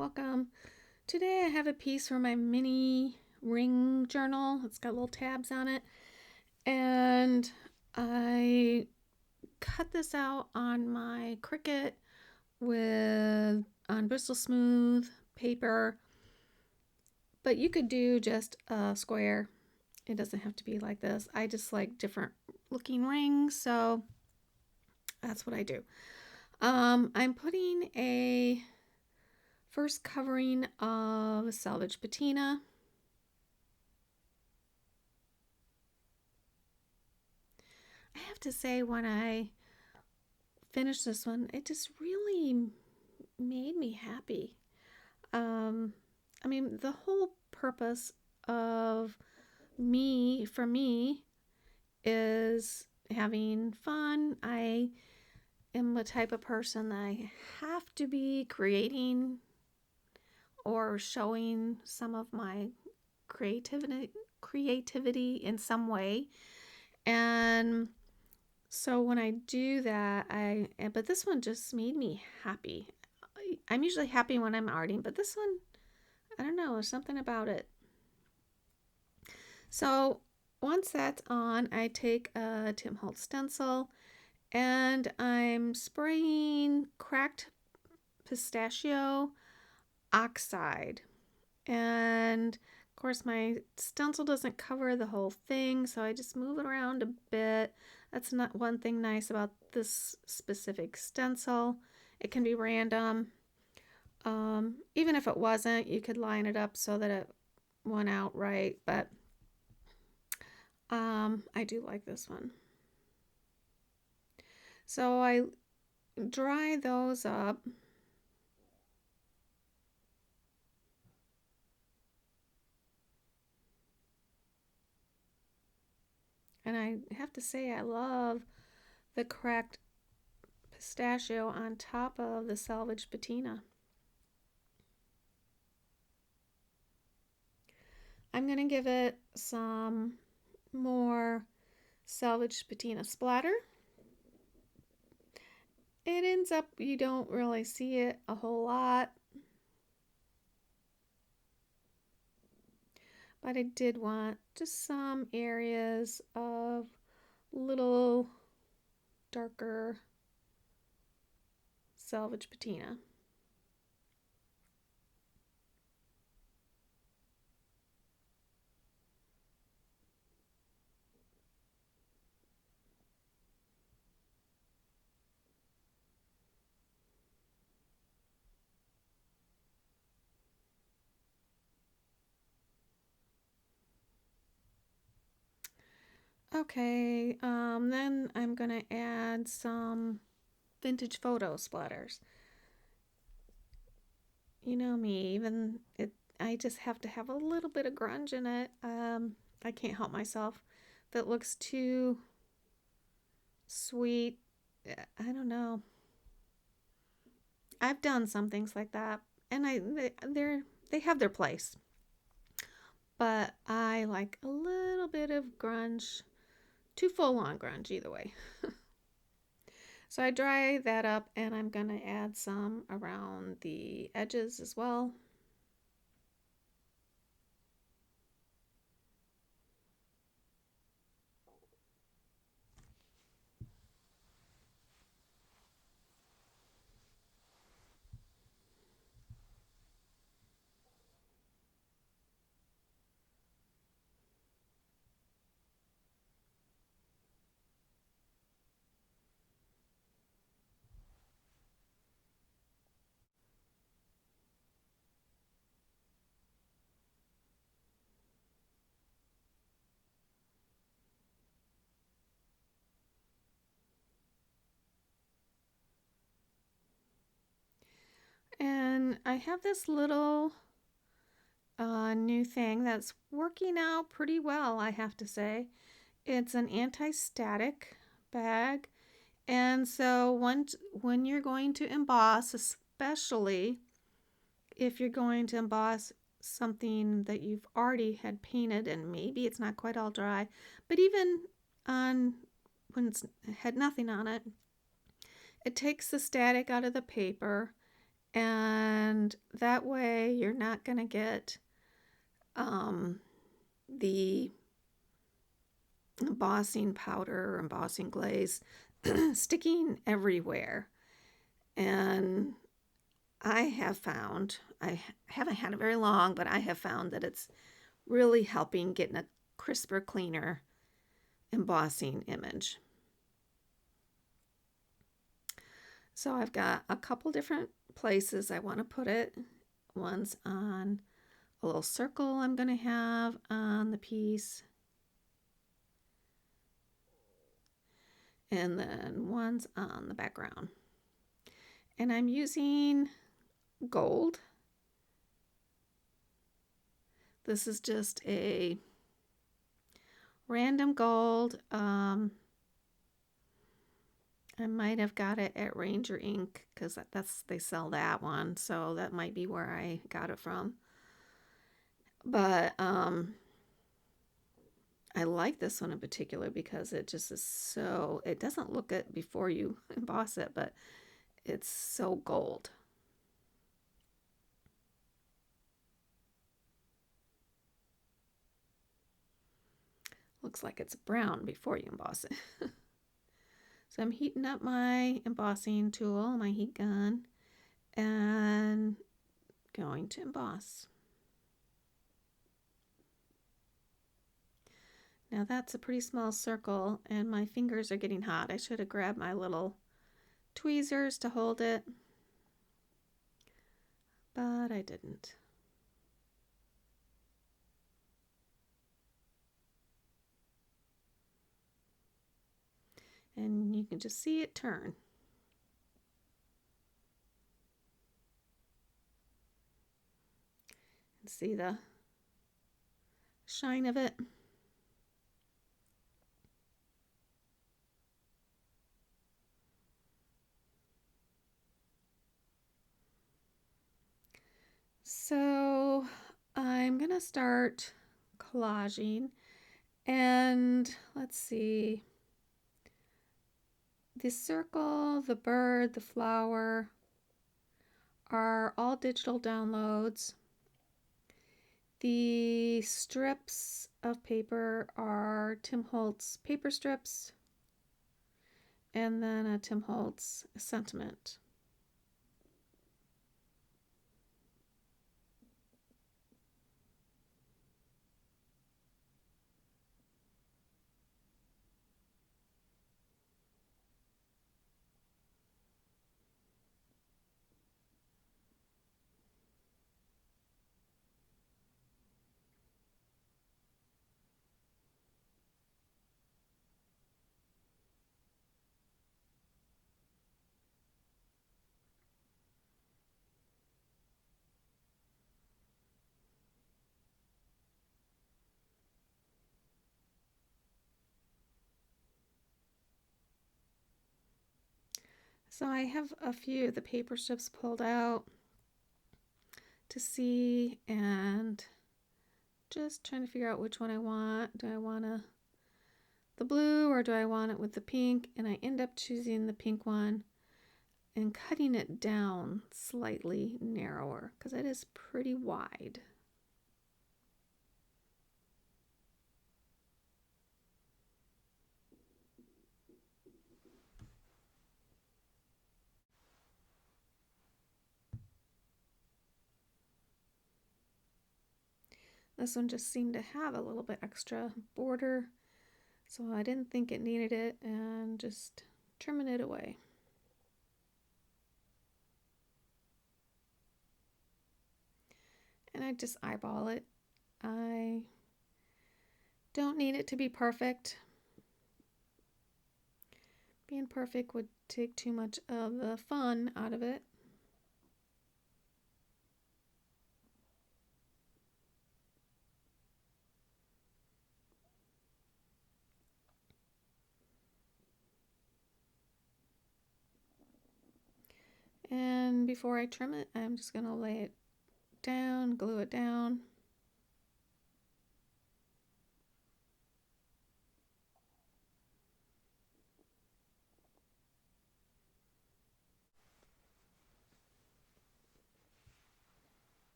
welcome. Today I have a piece for my mini ring journal. It's got little tabs on it, and I cut this out on my Cricut with on Bristol Smooth paper, but you could do just a square. It doesn't have to be like this. I just like different looking rings, so that's what I do. I'm putting a first covering of salvaged patina. I have to say, when I finished this one, it just really made me happy. I mean, the whole purpose of for me, is having fun. I am the type of person that I have to be creating or showing some of my creativity in some way. And so when I do that, but this one just made me happy. I'm usually happy when I'm arting, but this one, I don't know, there's something about it. So once that's on, I take a Tim Holtz stencil and I'm spraying cracked pistachio Oxide. And of course my stencil doesn't cover the whole thing, so I just move it around a bit. That's not one thing nice about this specific stencil. It can be random. Even if it wasn't, you could line it up so that it went out right, but I do like this one. So I dry those up. And I have to say, I love the cracked pistachio on top of the salvaged patina. I'm going to give it some more salvaged patina splatter. It ends up, you don't really see it a whole lot, but I did want just some areas of little darker salvaged patina. Okay, then I'm gonna add some vintage photo splatters. You know me, I just have to have a little bit of grunge in it. I can't help myself. If it looks too sweet, I don't know. I've done some things like that, and they have their place. But I like a little bit of grunge, too full on grunge either way. So I dry that up, and I'm gonna add some around the edges as well. And I have this little new thing that's working out pretty well, I have to say. It's an anti-static bag. And so when you're going to emboss, especially if you're going to emboss something that you've already had painted and maybe it's not quite all dry, but even on when it's had nothing on it, it takes the static out of the paper And that way you're not going to get the embossing powder or embossing glaze sticking everywhere. And I have found, I haven't had it very long, but I have found that it's really helping getting a crisper, cleaner embossing image. So I've got a couple different places I want to put it. One's on a little circle I'm going to have on the piece. And then one's on the background. And I'm using gold. This is just a random gold. I might have got it at Ranger Ink because they sell that one, so that might be where I got it from. But I like this one in particular because it just is so, it doesn't look it before you emboss it, but it's so gold. Looks like it's brown before you emboss it. So I'm heating up my embossing tool, my heat gun, and going to emboss. Now that's a pretty small circle and my fingers are getting hot. I should have grabbed my little tweezers to hold it, but I didn't. And you can just see it turn. And see the shine of it. So I'm gonna start collaging, and let's see, the circle, the bird, the flower are all digital downloads. The strips of paper are Tim Holtz paper strips, and then a Tim Holtz sentiment. So I have a few of the paper strips pulled out to see, and just trying to figure out which one I want. Do I want the blue or do I want it with the pink? And I end up choosing the pink one and cutting it down slightly narrower because it is pretty wide. This one just seemed to have a little bit extra border, so I didn't think it needed it, and just trimming it away. And I just eyeball it. I don't need it to be perfect. Being perfect would take too much of the fun out of it. And before I trim it, I'm just going to lay it down, glue it down.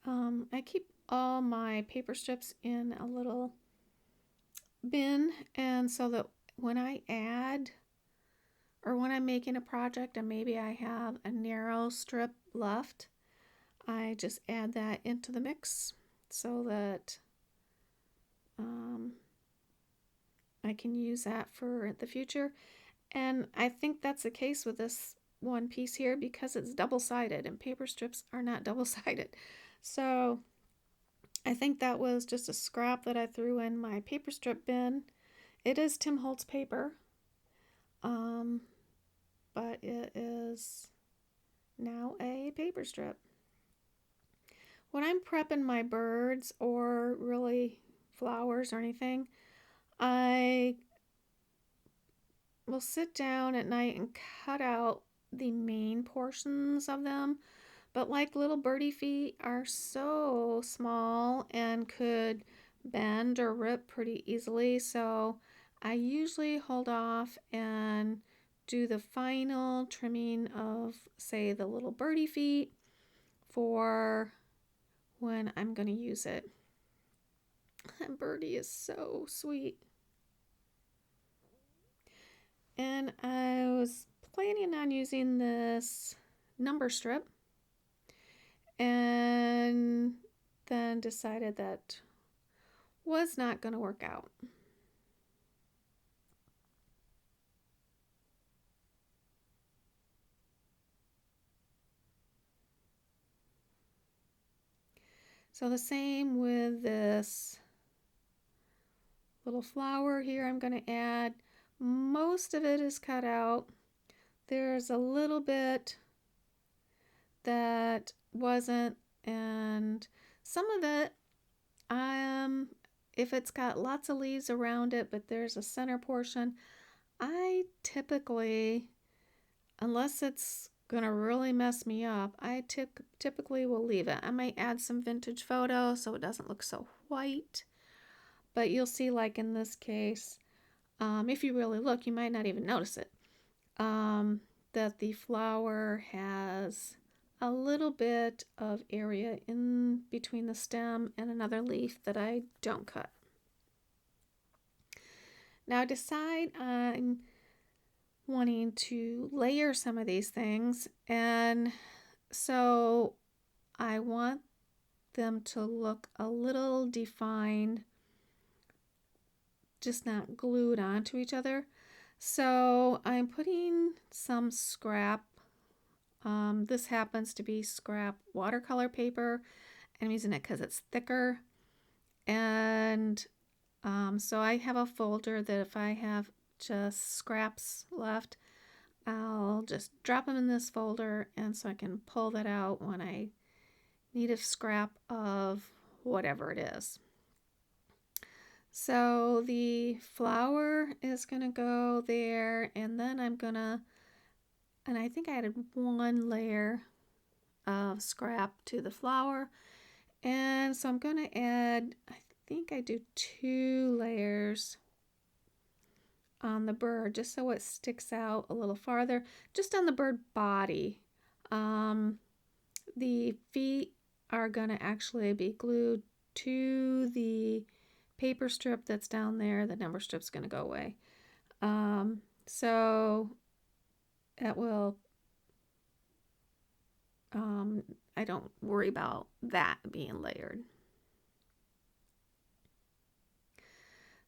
I keep all my paper strips in a little bin, and so that when I add or when I'm making a project and maybe I have a narrow strip left, I just add that into the mix so that I can use that for the future. And I think that's the case with this one piece here because it's double-sided and paper strips are not double-sided. So I think that was just a scrap that I threw in my paper strip bin. It is Tim Holtz paper, but it is now a paper strip. When I'm prepping my birds or really flowers or anything, I will sit down at night and cut out the main portions of them. But like little birdie feet are so small and could bend or rip pretty easily, so I usually hold off and do the final trimming of, say, the little birdie feet for when I'm going to use it. That birdie is so sweet. And I was planning on using this number strip and then decided that was not going to work out. So the same with this little flower here I'm going to add. Most of it is cut out. There's a little bit that wasn't, and some of it, if it's got lots of leaves around it, but there's a center portion, I typically, unless it's gonna really mess me up, I typically will leave it. I might add some vintage photo so it doesn't look so white, but you'll see, like in this case, if you really look, you might not even notice it, that the flower has a little bit of area in between the stem and another leaf that I don't cut. Now decide I'm wanting to layer some of these things, and so I want them to look a little defined, just not glued onto each other. So I'm putting some scrap. This happens to be scrap watercolor paper. I'm using it because it's thicker. And so I have a folder that if I have just scraps left, I'll just drop them in this folder, and so I can pull that out when I need a scrap of whatever it is. So the flower is going to go there, and then I'm going to, and I think I added one layer of scrap to the flower, and so I'm going to add, I think I do 2 layers on the bird just so it sticks out a little farther, just on the bird body. The feet are going to actually be glued to the paper strip that's down there. The number strip's going to go away. So that will, I don't worry about that being layered.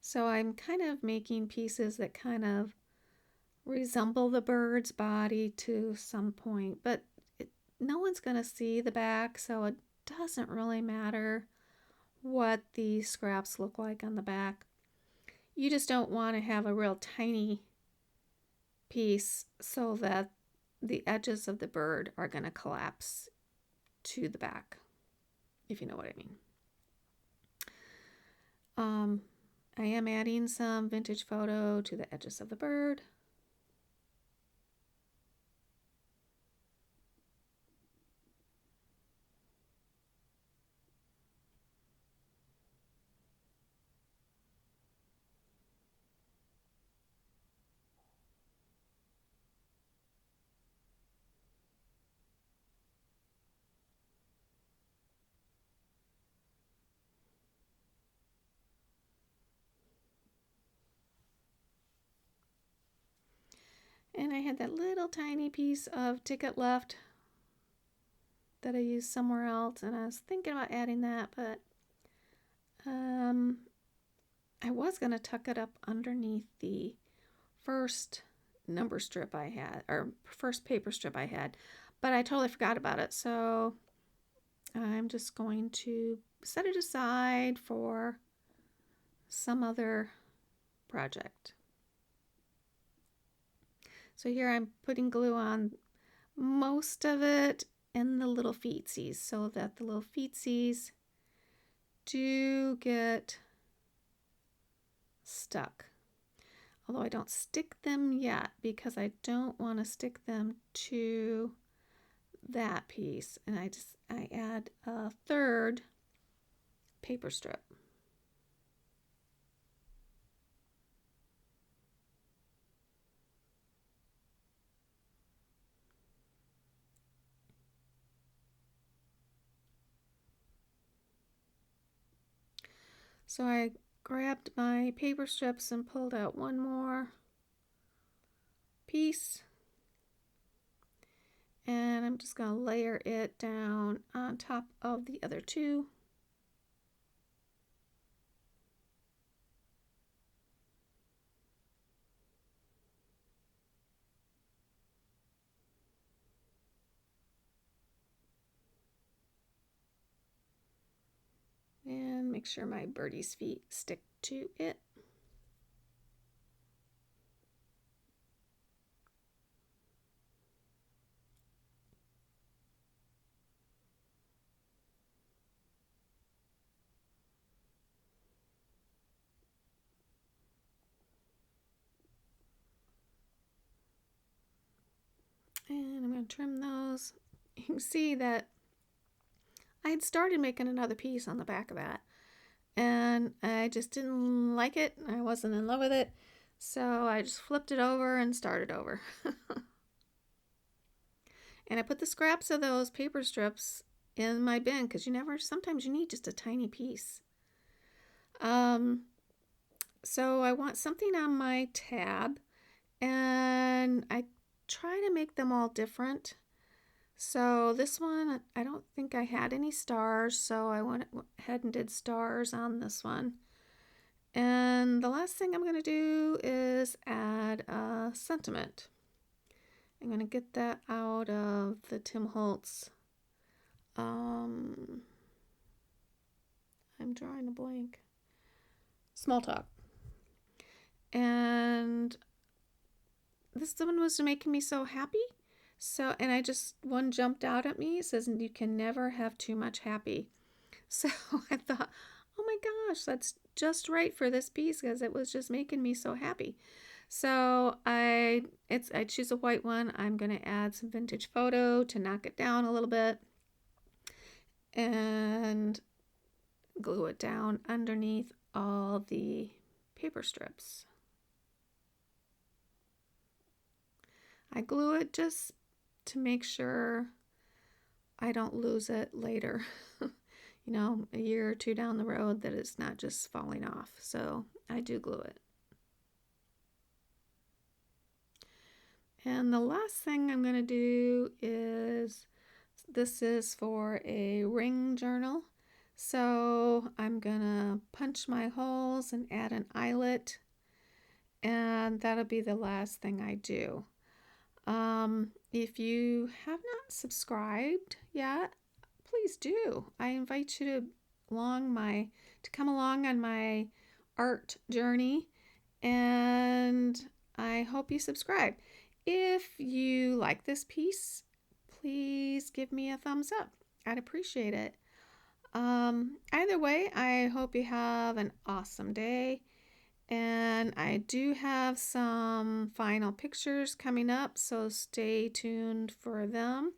So I'm kind of making pieces that kind of resemble the bird's body to some point, but no one's going to see the back, so it doesn't really matter what the scraps look like on the back. You just don't want to have a real tiny piece so that the edges of the bird are going to collapse to the back, if you know what I mean. I am adding some vintage photo to the edges of the bird. And I had that little tiny piece of ticket left that I used somewhere else, and I was thinking about adding that, but I was going to tuck it up underneath the first number strip I had, or first paper strip I had, but I totally forgot about it, so I'm just going to set it aside for some other project. So here I'm putting glue on most of it and the little feetsies so that the little feetsies do get stuck. Although I don't stick them yet because I don't want to stick them to that piece. And I add a third paper strip. So I grabbed my paper strips and pulled out one more piece, and I'm just going to layer it down on top of the other two. And make sure my birdie's feet stick to it. And I'm going to trim those. You can see that I had started making another piece on the back of that, and I just didn't like it. I wasn't in love with it, so I just flipped it over and started over. And I put the scraps of those paper strips in my bin because sometimes you need just a tiny piece. So I want something on my tab, and I try to make them all different. So this one, I don't think I had any stars, so I went ahead and did stars on this one. And the last thing I'm going to do is add a sentiment. I'm going to get that out of the Tim Holtz. I'm drawing a blank. Small Talk. And this one was making me so happy. So, and one jumped out at me. It says, you can never have too much happy. So I thought, oh my gosh, that's just right for this piece because it was just making me so happy. So I choose a white one. I'm going to add some vintage photo to knock it down a little bit and glue it down underneath all the paper strips. I glue it just to make sure I don't lose it later. You know, a year or two down the road, that it's not just falling off. So I do glue it. And the last thing I'm going to do is, this is for a ring journal. So I'm going to punch my holes and add an eyelet. And that'll be the last thing I do. If you have not subscribed yet, please do. I invite you to come along on my art journey, and I hope you subscribe. If you like this piece, please give me a thumbs up. I'd appreciate it. Either way, I hope you have an awesome day. And I do have some final pictures coming up, so stay tuned for them.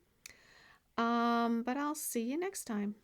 But I'll see you next time.